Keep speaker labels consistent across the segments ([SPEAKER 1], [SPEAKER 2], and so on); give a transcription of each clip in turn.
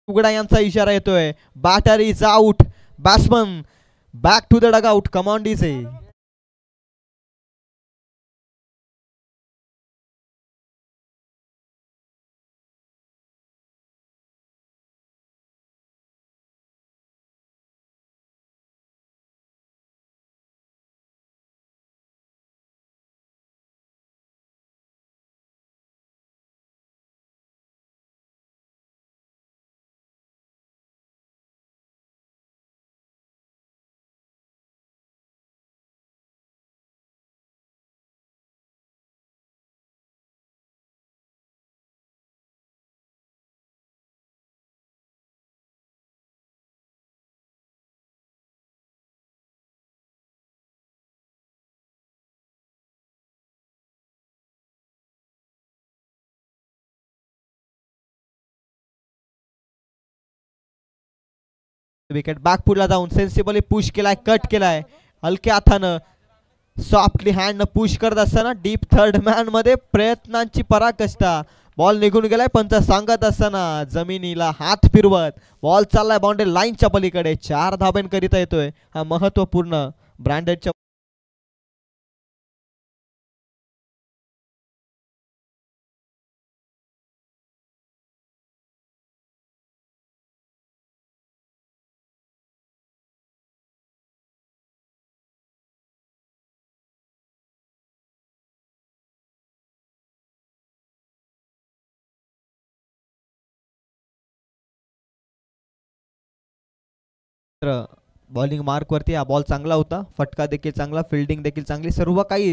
[SPEAKER 1] उघडा यांचा इशारा येतोय. Batter is out. Batsman back to the dugout. Come on DJ. Wicket बॅकफुटला जाऊन सेन्सिबली पुश केलाय. कट केलाय हलक्या हातानं. सॉफ्टली हँड न पुश करत असताना डीप थर्ड मॅन मध्ये प्रयत्नांची पराकाष्ठा. बॉल निघून गेलाय. पंच सांगत असताना जमिनीला हात फिरवत बॉल चाललाय बाउंड्री लाईनच्या पलीकडे. 4 धाब्यांकरिता येतोय हा महत्वपूर्ण ब्रँडेडच्या. बॉलिंग मार्क वरती हा बॉल चांगला होता. फटका देखील चांगला. फिल्डिंग देखील चांगली.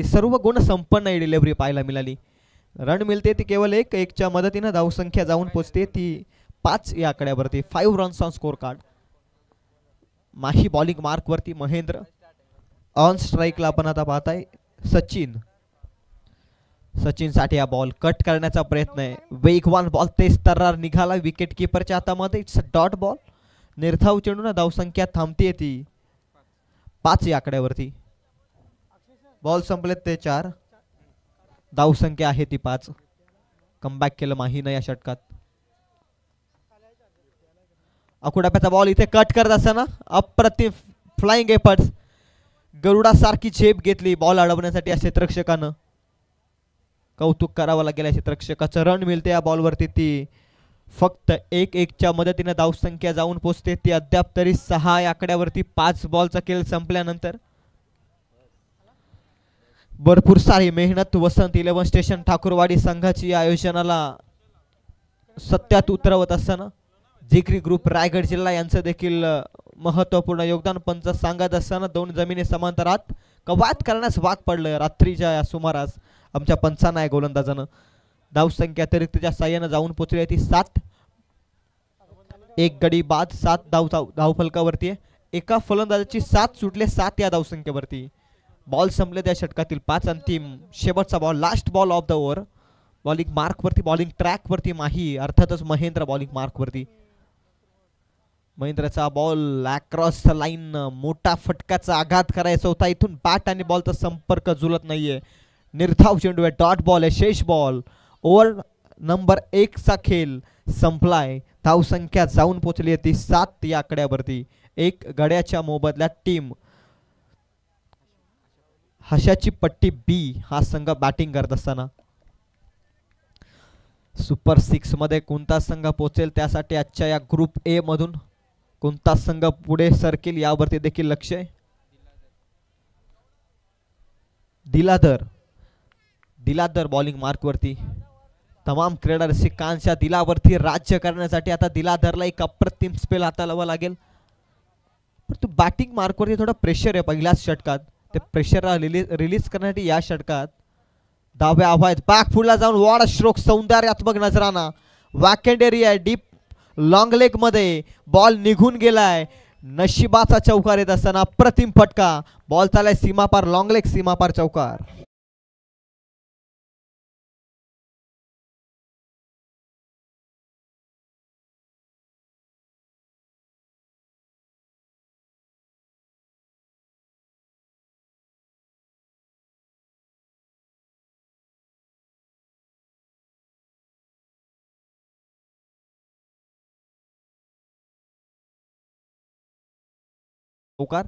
[SPEAKER 1] सर्व गुण संपन्न ही डिलिव्हरी पाहायला मिळाली. रन मिळते ती केवळ एकच्या मदतीनं धावसंख्या जाऊन पोचते ती 5 या आकड्यावरती. 5 runs on score card. Mahi bowling mark वरती. महेंद्र ऑन स्ट्राईकला आपण आता पाहताय. सचिन. सचिन साठी हा बॉल कट करण्याचा प्रयत्न आहे. वेगवान बॉल तेज तर्रार निघाला विकेट किपरच्या हातामध्ये. It's a dot ball. निर्धाव चेंडून धावसंख्या थांबते ती 5 या आकड्यावरती. बॉल संपलेत ते 4. धावसंख्या आहे ती 5. कमबॅक केलं माहीनं या षटकात. अकुडाप्याचा बॉल इथे कट करत असताना अप्रतिम फ्लाइंग एफर्ट्स. गरुडा सारखी झेप घेतली बॉल अडवण्यासाठी या क्षेत्ररक्षकानं. कौतुक करावं लागेल या क्षेत्ररक्षकाचं. रन मिळते या बॉलवरती ती फक्त 1-1च्या मदतीने धावसंख्या जाऊन पोचते ती अद्याप तरी 6 या आकड्यावरती. 5 बॉलचा खेळ संपल्यानंतर भरपूर सारी मेहनत वसंत 11 स्टेशन ठाकूरवाडी संघाची या आयोजनाला सत्यात उतरवत असताना जिगरी ग्रुप रायगड जिल्हा यांचं देखील महत्वपूर्ण योगदान पंच सांगत असताना 2 जमिनी समांतरात कवायत करण्यास भाग पडलं रात्रीच्या या सुमारास आमच्या पंचांना या गोलंदाजानं. धावसंख्या अतिरिक्तच्या साह्यानं जाऊन पोचली ती 7. 1 गडी बाद 7 धावफलकावरती आहे. एका फलंदाजाची 7 सुटले 7 या धावसंख्येवरती. बॉल संपले त्या षटकातील 5. अंतिम शेवटचा ball. Last ball of the over. Bowling mark वरती. बॉलिंग ट्रॅक वरती माही. अर्थातच महेंद्र बॉलिंग मार्क वरती. महेंद्रचा बॉल अक्रॉस द लाईन. मोठा फटकाचा आघात करायचा होता. इथून बॅट आणि बॉलचा संपर्क जुळत नाहीये. निर्धाव चेंडू आहे. डॉट बॉल आहे. शेष बॉल. ओव्हर नंबर 1 चा खेळ संपलाय. धावसंख्या जाऊन पोचली ती 7 या आकड्यावरती. 1 गड्याच्या मोबदल्यात टीम हशाची पट्टी बी हा संघ बॅटिंग करत असताना सुपर 6 मध्ये कोणता संघ पोहोचेल त्यासाठी आजच्या या ग्रुप ए मधून कोणता संघ पुढे सरकेल यावरती देखील लक्ष आहे. दिलादर बॉलिंग मार्क वरती. तमाम क्रीडा रसिकांच्या दिलावरती राज्य करण्यासाठी आता दिलाधरला एक अप्रतिम स्पेल हाताळावा लागेल. परंतु बॅटिंग मार्कवरती थोडं प्रेशर आहे पहिल्याच षटकात. ते प्रेशरला रिलीज करण्यासाठी या षटकात धाव्या हवा आहेत. बॅकफुटला जाऊन वॉड स्ट्रोक सौंदर्यात्मक नजराना. वॅकेंड एरिया डीप लॉंग लेग मध्ये बॉल निघून गेलाय. नशिबाचा चौकार येत असताना अप्रतिम फटका. बॉल चालाय सीमापार. लॉंग लेग सीमापार चौकार. चौकार.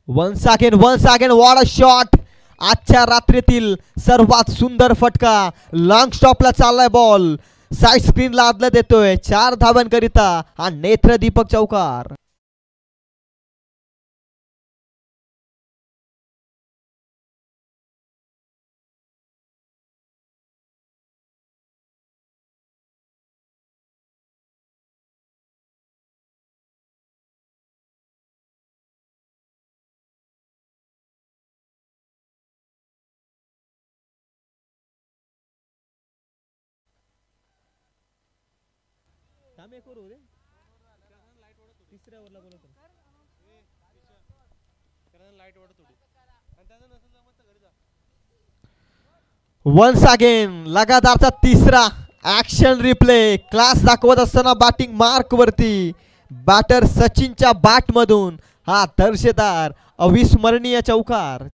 [SPEAKER 1] Once again what a shot. आजच्या रात्रीतील सर्वात सुंदर फटका. लॉंग स्टॉपला चाललाय बॉल. साइड स्क्रीनला आदला देतोय. 4 धावांकरिता हा नेत्रदीपक चौकार. वन्स अगेन लगातारचा तिसरा ऍक्शन रिप्ले. क्लास दाखवत असताना बॅटिंग मार्क वरती बॅटर सचिनच्या बॅट मधून हा दर्शेदार अविस्मरणीय चौकार.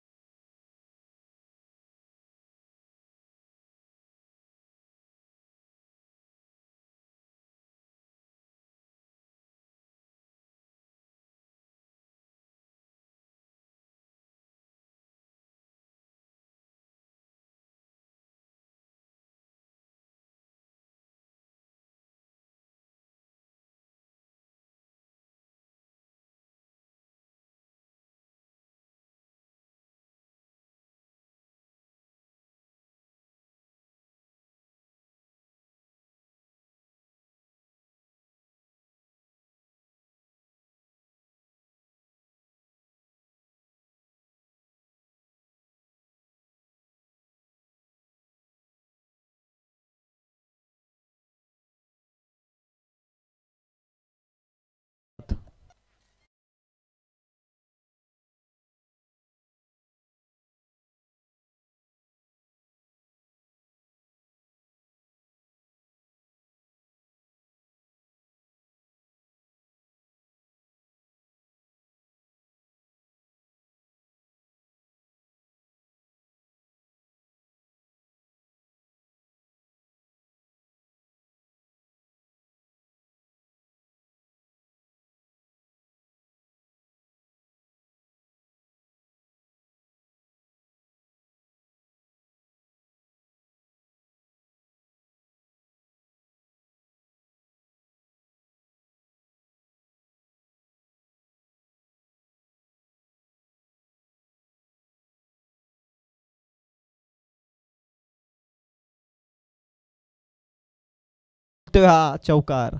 [SPEAKER 1] हा चौकार.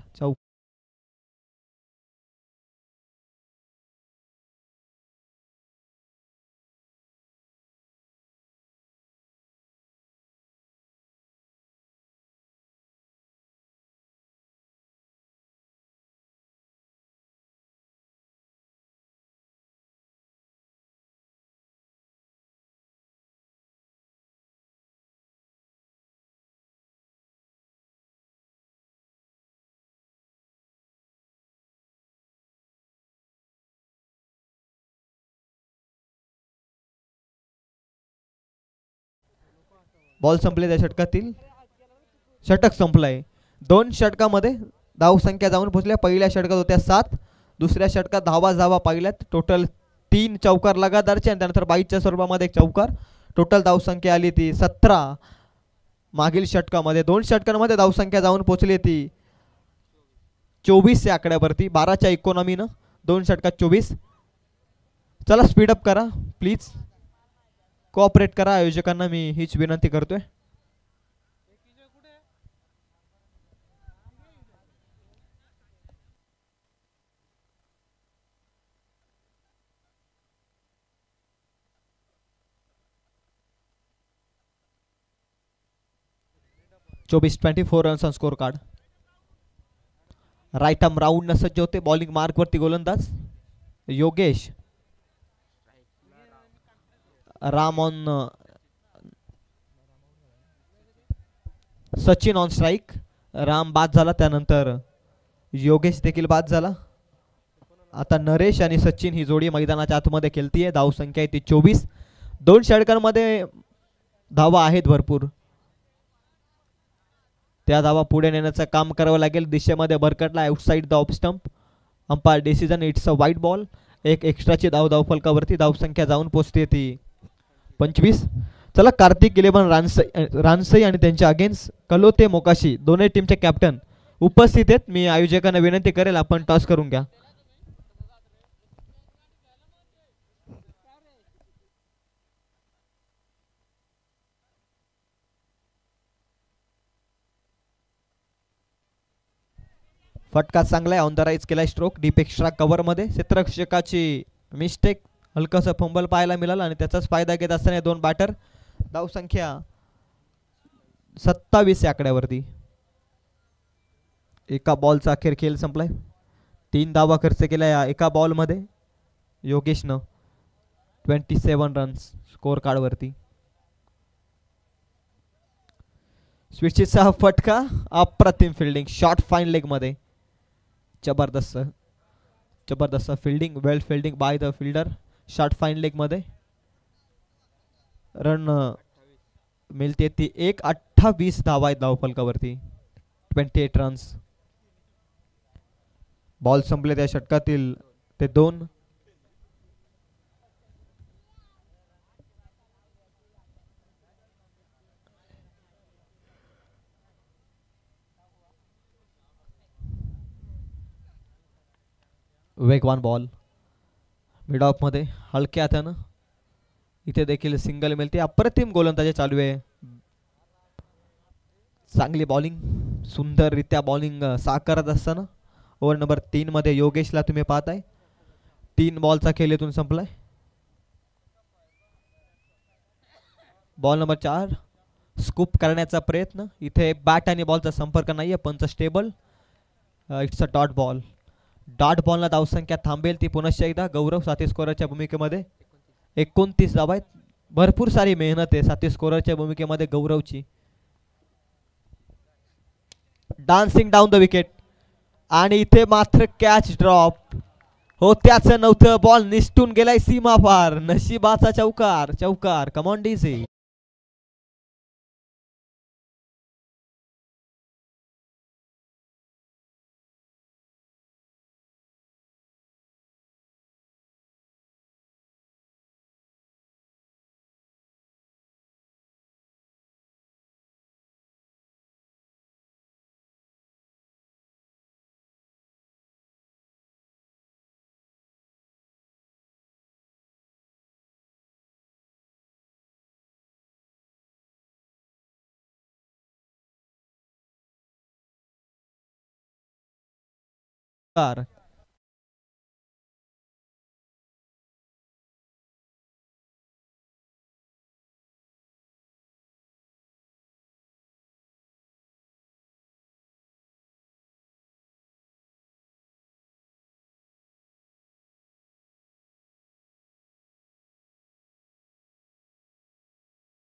[SPEAKER 1] बॉल संपले त्या षटकातील. षटक संपलाय. 2 षटकामध्ये धावसंख्या जाऊन पोहोचल्या. पहिल्या षटकात होत्या 7, दुसऱ्या षटकात धावा पाहिल्यात. टोटल 3 चौकार लगातारचे आणि त्यानंतर 22च्या स्वरूपामध्ये एक चौकार. टोटल धावसंख्या आली ती 17. मागील षटकामध्ये 2 षटकांमध्ये धावसंख्या जाऊन पोहोचली ती 24 या आकड्यावरती. 12च्या इकॉनॉमीनं 2 षटकात 24. चला स्पीडअप करा प्लीज. कोऑपरेट करा आयोजकांना मी हीच विनंती करतोय. चोवीस 24 runs on scorecard. Right arm round न सज्ज होते. बॉलिंग मार्क वरती गोलंदाज Yogesh. Ram on Sachin on strike. Ram बाद झाला. त्यानंतर योगेश देखील बाद झाला. आता नरेश आणि सचिन ही जोडी मैदानाच्या आतमध्ये खेळतीये. धाव संख्या आहे ती 24. 2 षटकांमध्ये धावा आहेत भरपूर. त्या धावा पुढे नेण्याचं काम करावं लागेल. दिशेमध्ये भरकटला outside the off stump. Umpire decision it's a wide ball एक एक्स्ट्राची धाव फलकावरती धावसंख्या जाऊन पोचते ती 25. चला कार्तिक इलेव्हन रानसई आणि त्यांच्या अगेन्स्ट कलोते मोकाशी दोन्ही टीमचे कॅप्टन उपस्थित आहेत. मी आयोजकांना विनंती करेल आपण टॉस करून घ्या. फटका चांगला आहे. ऑन द राईज केलाय स्ट्रोक डीप एक्स्ट्रा कव्हरमध्ये. क्षेत्ररक्षकाची मिस्टेक हलकंसं फंबल पाहायला मिळालं आणि त्याचाच फायदा घेत असताना दोन बॅटर. धावसंख्या 27 या आकड्यावरती. एका बॉलचा अखेर खेळ संपलाय. 3 धावा खर्च केल्या या एका बॉलमध्ये योगेशनं. 27 रन्स स्कोर कार्डवरती. स्विचचा फटका अप्रतिम फिल्डिंग शॉर्ट फाईन लेग मध्ये. जबरदस्त जबरदस्त fielding well fielding by the fielder. Short fine leg मध्ये रन मिळते ती 1. 28 धावा आहेत धावफलकावरती. 28 रन्स. बॉल संपले त्या षटकातील ते 2. वेगवान बॉल मिड ऑफ मध्ये हलक्या हातानं. इथे देखील सिंगल मिळते. अप्रतिम गोलंदाजी चालू आहे. चांगली बॉलिंग सुंदररित्या बॉलिंग साकारत असताना ओव्हर नंबर 3 मध्ये योगेशला तुम्ही पाहताय. 3 बॉलचा खेळ इथून संपलाय. बॉल नंबर 4 स्कूप करण्याचा प्रयत्न. इथे बॅट आणि बॉलचा संपर्क नाहीये. पंच stable. It's a dot ball. Dot बॉलला धावसंख्या थांबेल ती पुनश्च एकदा. गौरव साथी स्कोररच्या भूमिकेमध्ये. 29 धावा आहेत. भरपूर सारी मेहनत आहे साथी स्कोररच्या भूमिकेमध्ये गौरवची. डान्सिंग डाऊन द विकेट आणि इथे मात्र कॅच ड्रॉप. हो त्याचं नव्हतं. बॉल निसटून गेलाय सीमा पार. नशिबाचा चौकार चौकार. Come on DC.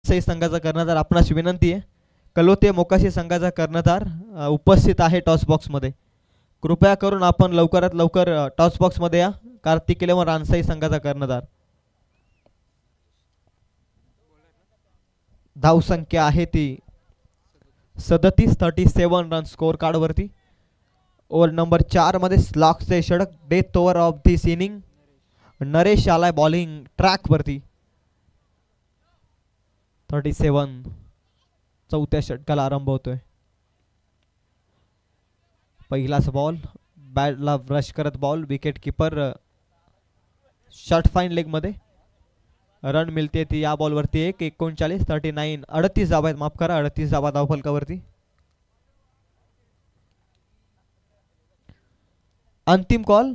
[SPEAKER 1] संघाचा कर्णधार आपणास विनंती आहे. कलोते मोकाशी संघाचा कर्णधार उपस्थित आहे टॉस बॉक्स मध्ये. कृपया करून आपण लवकरात लवकर टॉस बॉक्स मध्ये या. कार्तिक इलेव्हन रानसाई संघाचा कर्णधार. धावसंख्या आहे ती 37 रन स्कोर कार्ड वरती. ओव्हर नंबर 4 मध्ये स्लॉक्सचे षटक death over of this inning. Naresh आलाय बॉलिंग ट्रॅक वरती. 37 चौथ्या षटकाला आरंभ होतोय. पहिलाच बॉल बॅटला ब्रश करत ball. Wicket keeper short fine leg मध्ये. रन मिळते ती या बॉल वरती 39 38 धावा आहेत. माफ करा 38 धावा धावफलकावरती. अंतिम कॉल.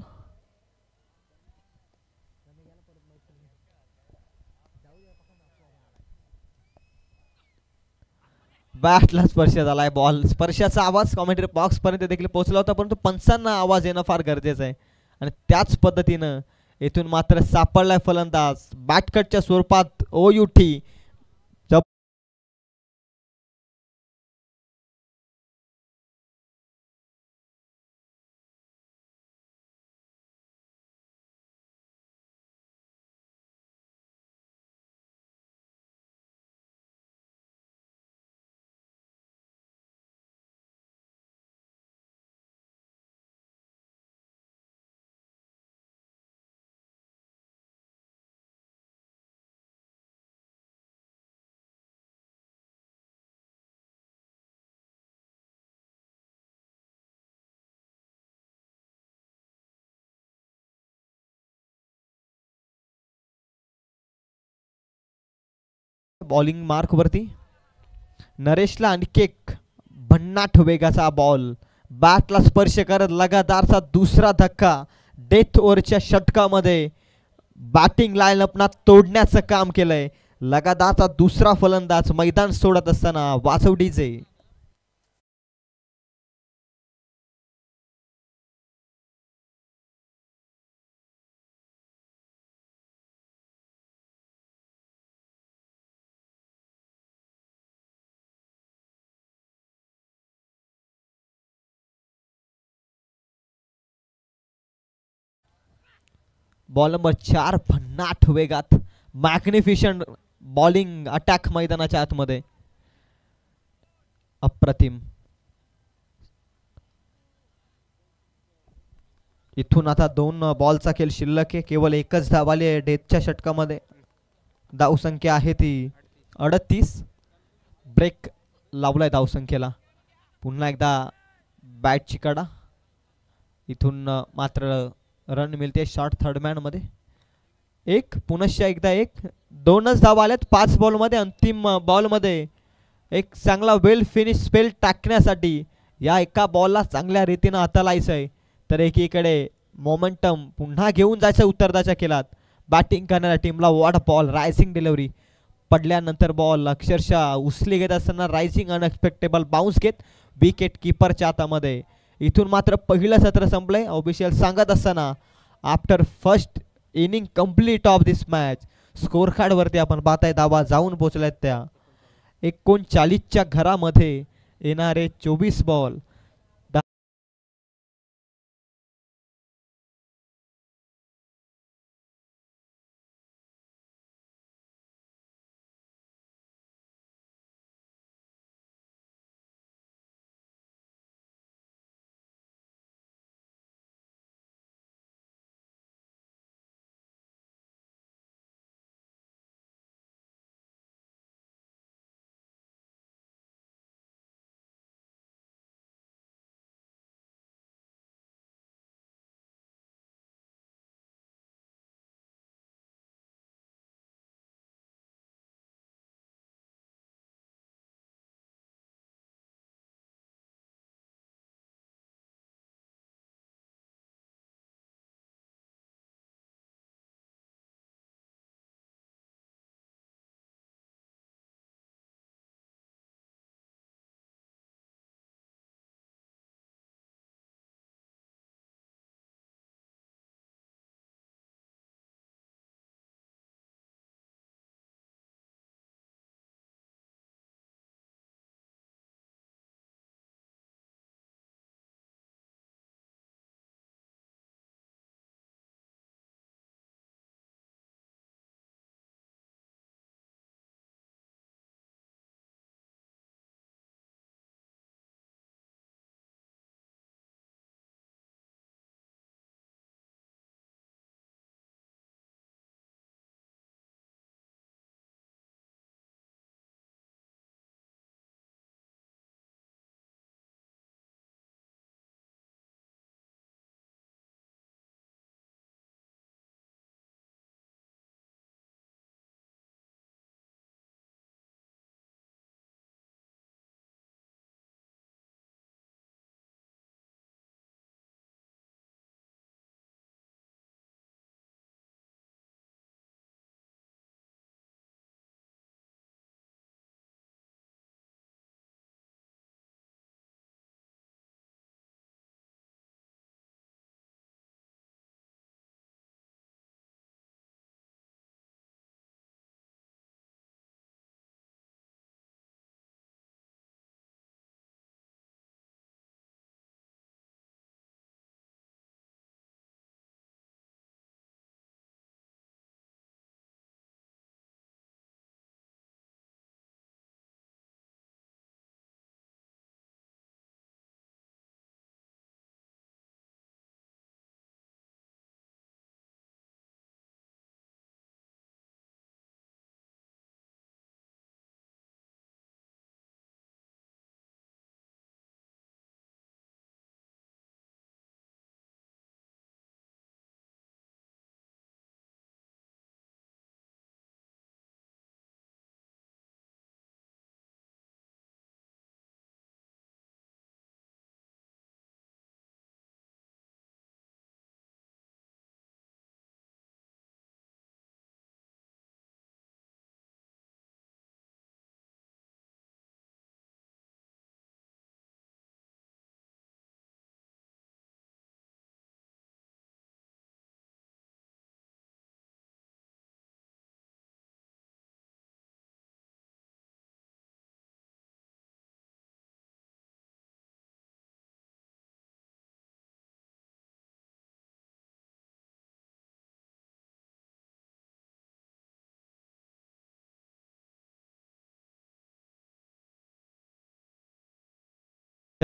[SPEAKER 1] बॅटला स्पर्श झालाय. बॉल स्पर्शाचा आवाज कॉमेंट्री बॉक्स पर्यंत देखील पोहोचला होता परंतु पंचांना आवाज येणं फार गरजेचं आहे. आणि त्याच पद्धतीनं येथून मात्र सापडलाय फलंदाज बॅटकटच्या स्वरूपात OUT. बॉलिंग मार्क वरती नरेशला आणखी एक भन्नाट वेगाचा बॉल बॅटला स्पर्श करत लगातारचा दुसरा धक्का डेथ ओव्हरच्या षटकामध्ये बॅटिंग लाईनअपना तोडण्याचं काम केलंय. लगातारचा दुसरा फलंदाज मैदान सोडत असताना वासवडीचे बॉल नंबर 4 भन्नाट वेगात मॅग्निफिशंट बॉलिंग अटॅक मैदानाच्या आतमध्ये अप्रतिम. इथून आता 2 बॉलचा खेळ शिल्लक आहे. केवळ एकच धाव आली आहे डेथच्या षटकामध्ये. धावसंख्या आहे ती 38. ब्रेक लावलाय धावसंख्येला. पुन्हा एकदा बॅटची कडा. इथून मात्र रन मिळते शॉर्ट थर्ड मॅन मध्ये. एक पुनश्च एकदा एक 2च धाव आल्यात 5 बॉलमध्ये. अंतिम बॉलमध्ये एक चांगला वेल फिनिश स्पेल टाकण्यासाठी या एका बॉलला चांगल्या रीतीनं हाताळायचं आहे. तर एकीकडे मोमेंटम पुन्हा घेऊन जायचं उत्तरदाच्या खेळात. बॅटिंग करणाऱ्या टीमला वॉट बॉल रायझिंग डिलिव्हरी. पडल्यानंतर बॉल अक्षरशः उचली घेत असताना रायझिंग अनएक्सपेक्टेबल बाउन्स घेत विकेट किपरच्या हातामध्ये. इथून मात्र पहिलं सत्र संपलंय. ऑफिशियल सांगत असताना after first inning complete of this match score card वरती आपण पाहताय धावा जाऊन पोहोचल्यात त्या 39च्या घरामध्ये येणारे 24 बॉल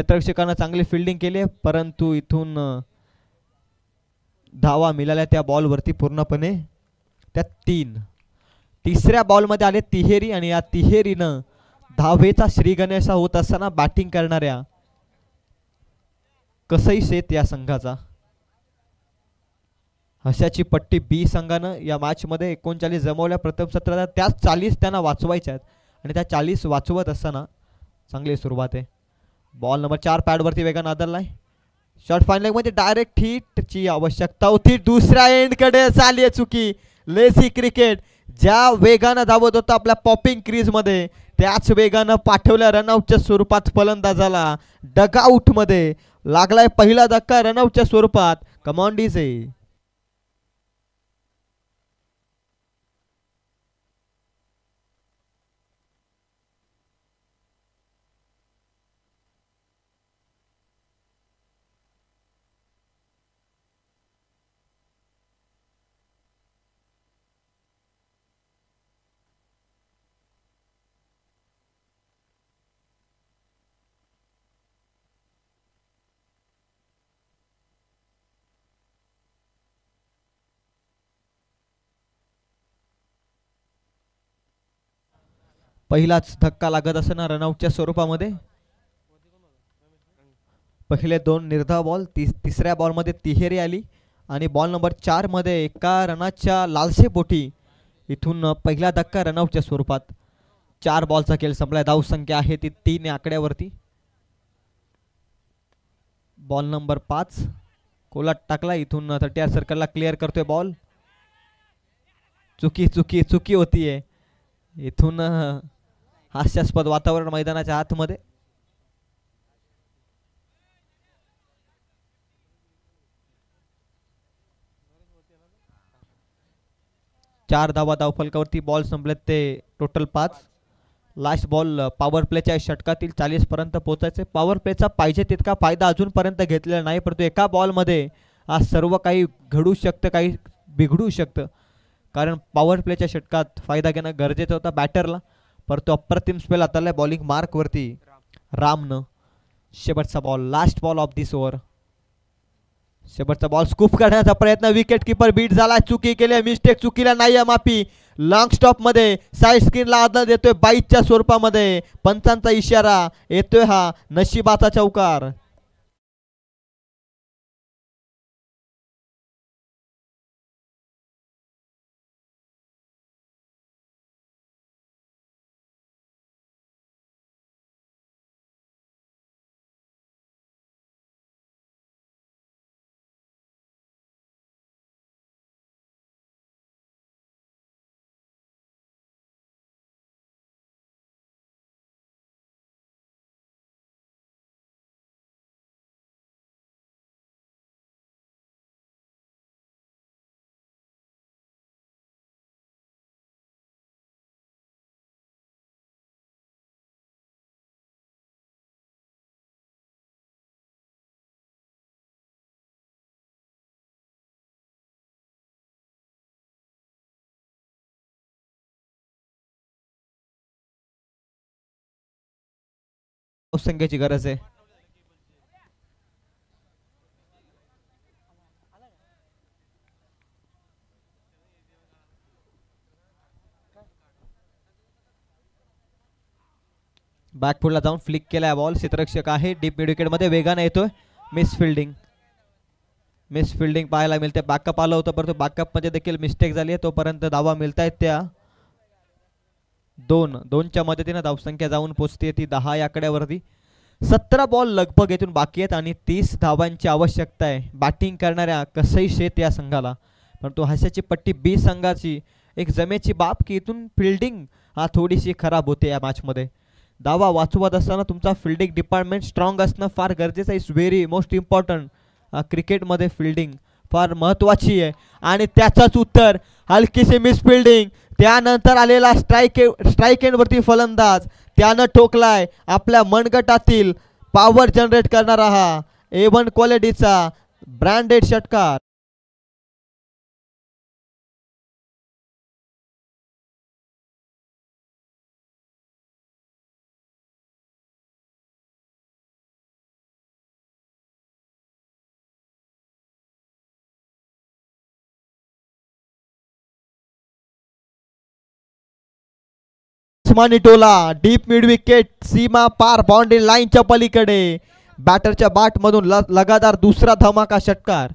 [SPEAKER 1] क्षेत्ररक्षकांना चांगली फिल्डिंग केली परंतु इथून धावा मिळाल्या त्या बॉलवरती पूर्णपणे त्या 3. तिसऱ्या बॉलमध्ये आले तिहेरी आणि या तिहेरीनं धावेचा श्रीगणेशा होत असताना बॅटिंग करणाऱ्या कसई शेत या संघाचा हशाची पट्टी बी संघानं या मॅच मध्ये 39 जमवल्या प्रथम सत्रात. त्याच 40 त्यांना वाचवायच्या आहेत आणि त्या 40 वाचवत असताना चांगली सुरुवात आहे. बॉल नंबर 4 पॅडवरती वेगानं आदळलाय. शॉर्ट फाईन मध्ये डायरेक्ट हिटची आवश्यकता होती. दुसऱ्या एंडकडे झाली चुकी. लेझी क्रिकेट ज्या वेगानं धावत होता आपल्या पॉपिंग क्रीज मध्ये त्याच वेगानं पाठवल्या रनआउटच्या स्वरूपात फलंदाजाला. डगआउट मध्ये लागलाय पहिला धक्का रनआउटच्या स्वरूपात. Come on DJ. पहिलाच धक्का लागत असताना रनआउटच्या स्वरूपामध्ये. पहिले 2 निर्धाव बॉल. तिसऱ्या बॉलमध्ये तिहेरी आली आणि बॉल नंबर 4 मध्ये एका रनाच्या लालसेपोटी इथून पहिला धक्का रनआउटच्या स्वरूपात. 4 बॉलचा खेळ संपलाय. धावसंख्या आहे ती 3 आकड्यावरती. बॉल नंबर 5 कोलाट टाकला. इथून 30 सर्कलला क्लिअर करतोय बॉल. चुकी चुकी चुकी होतीये इथून. हास्यास्पद वातावरण मैदानाच्या आतमध्ये. चार धावा धावफलकावरती. बॉल संपलेत ते टोटल 5. लास्ट बॉल पॉवर प्लेच्या षटकातील 40 पर्यंत पोहोचायचे. पॉवर प्लेचा पाहिजे तितका फायदा अजूनपर्यंत घेतलेला नाही परंतु एका बॉलमध्ये आज सर्व काही घडू शकतं काही बिघडू शकतं कारण पॉवर प्लेच्या षटकात फायदा घेणं गरजेचं होतं बॅटरला. परंतु अप्रतिम स्पेल आता बॉलिंग मार्कवरती रामनं. शेवटचा ball last ball of this over. शेवटचा बॉल स्कूप करण्याचा प्रयत्न. विकेट किपर बीट झाला. चुकी केली. मिस्टेक चुकीला नाही माफी. लॉंग स्टॉप मध्ये साइड स्क्रीनला आदळ देतोय बाईटच्या स्वरूपामध्ये. पंचांचा इशारा येतोय हा नशिबाचा चौकार. संख्येची गरज आहे. बॅकफुटला जाऊन फ्लिक केलाय बॉल. क्षेत्ररक्षक आहे डीप मिड विकेट मध्ये वेगाने येतोय. मिस फिल्डिंग पाहायला मिळते. बॅकअप आलं होतं परंतु बॅकअप मध्ये देखील मिस्टेक झाली आहे. तोपर्यंत धावा मिळतायत त्या 2च्या मदतीने धावसंख्या जाऊन पोहोचते ती 10 या आकड्यावरती. 17 बॉल लगभग इथून बाकी आहेत आणि 30 धावांची आवश्यकता आहे बॅटिंग करणाऱ्या कसई शेत या संघाला. परंतु हास्याची पट्टी बी संघाची एक जमेची बाब की इथून फिल्डिंग हा थोडीशी खराब होते या मॅच मध्ये. धावा वाचवत असताना तुमचा फिल्डिंग डिपार्टमेंट स्ट्रॉंग असणं फार गरजेचं आहे. Is very most important. क्रिकेटमध्ये फिल्डिंग फार महत्त्वाची आहे आणि त्याचंच उत्तर हलकीशी मिस फिल्डिंग. त्यानंतर आलेला स्ट्राईक एंडवरती फलंदाज त्यानं ठोकलाय आपल्या मनगटातील पॉवर जनरेट करणारा हा A1 क्वालिटीचा ब्रँडेड षटकार. आसमानी टोला डीप मिड विकेट सीमा पार बाउंड्री लाईनच्या पलीकडे बॅटरच्या बाट मधून लगातार दुसरा धमाका षटकार.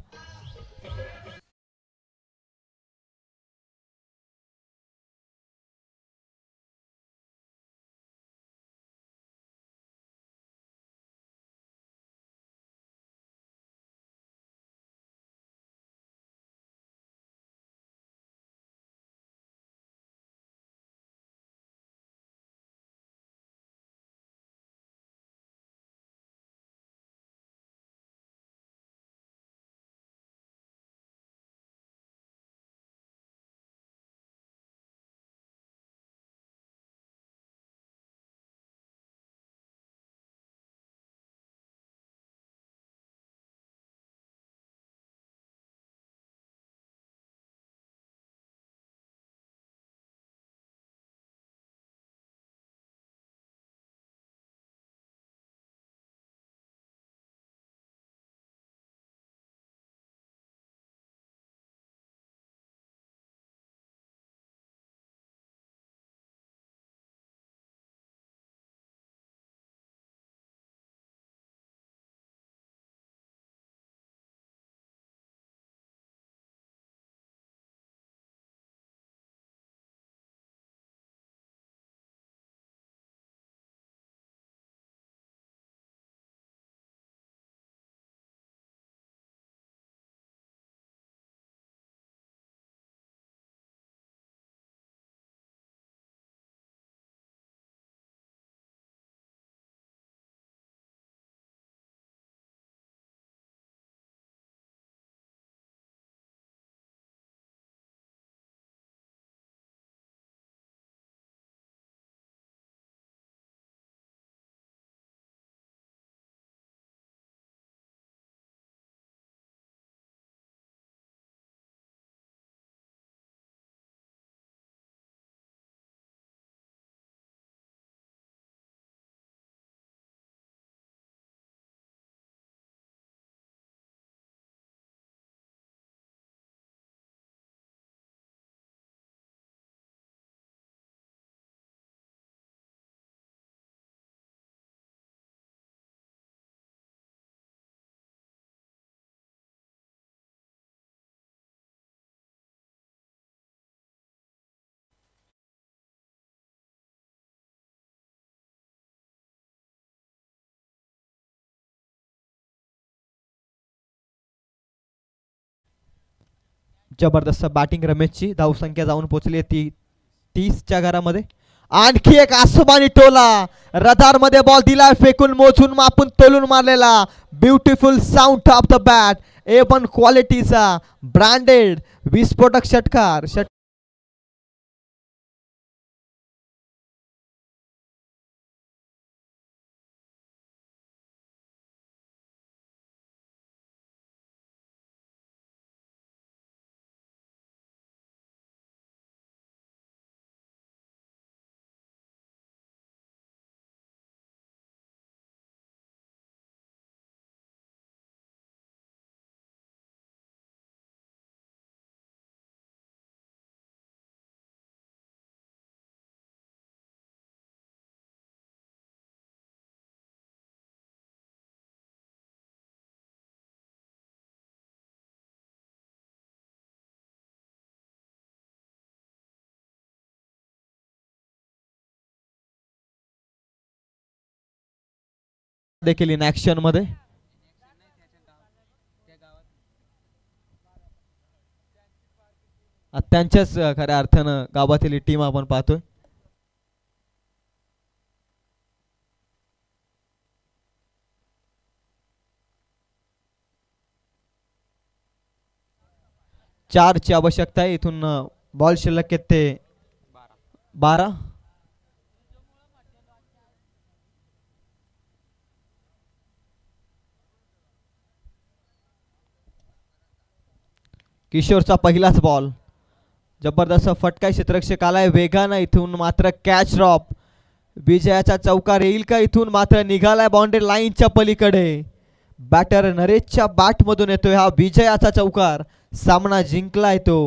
[SPEAKER 1] जबरदस्त बॅटिंग रमेशची. धावसंख्या जाऊन पोहोचली ती 30च्या घरामध्ये. आणखी एक आसमानी टोला रदार मध्ये बॉल दिला फेकून मोजून मापून तोलून मारलेला. Beautiful sound of the bat A1 क्वालिटीचा ब्रँडेड विस्फोटक षटकार. देखील इन ऍक्शन मध्ये त्यांच्याच खऱ्या अर्थानं गावातील टीम आपण पाहतोय. चारची आवश्यकता आहे. इथून बॉल शिल्लक आहेत ते 12. किशोरचा पहिलाच बॉल जबरदस्त फटका क्षेत्ररक्षक आलाय वेगानं. इथून मात्र कॅच ड्रॉप. विजयाचा चौकार येईल का? इथून मात्र निघालाय बाउंड्री लाईनच्या पलीकडे. बॅटर नरेशच्या बॅट मधून येतोय हा विजयाचा चौकार. सामना जिंकलाय तो.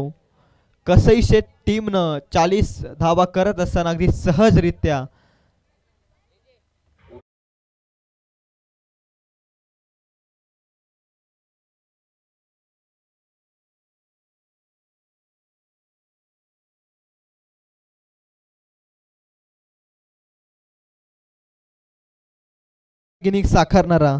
[SPEAKER 1] कसईशे टीमनं 40 धावा करत असताना अगदी सहजरित्या गिनिक साकारणारा